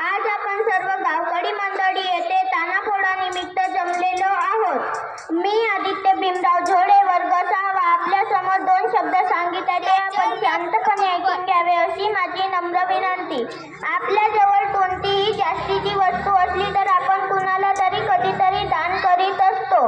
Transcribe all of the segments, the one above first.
आज आपण सर्व गावकरी मंडळी येथे तानाफोडानिमित्त जमलेलो आहोत। मी आदित्य भीमराव झोडे, वर्ग 6 आपल्या समोर 2 शब्द सांगितले ते आपण शांतपणे ऐकून घ्यावे अशी माझी नम्र विनंती। आपल्या जवळ कोणतीही जास्तीची वस्तू असली तर आपण कुणाला तरी कधीतरी दान करीत असतो,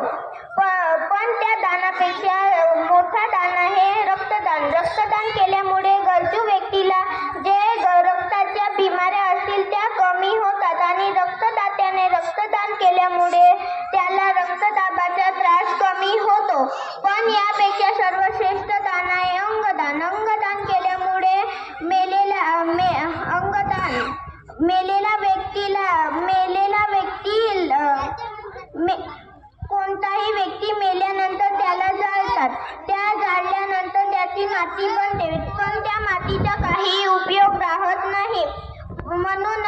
पण त्या दानापेक्षा मोठा दान आहे रक्तदान। रक्तदान केल्यामुळे गरजू व्यक्तीला जे रक्ताच्या बिमाऱ्या असतील त्या कमी होतात आणि रक्तदात्याने रक्तदान केल्यामुळे त्याला रक्तदाबाचा त्रास कमी होतो। पण यापेक्षा सर्वश्रेष्ठ दान आहे अंगदान। अंगदान केल्यामुळे कोणताही व्यक्ती मेल्यानंतर त्याला जाळतात, त्या जाळल्यानंतर त्याची माती बनते, पण त्या मातीचा काही उपयोग राहत नाही, म्हणून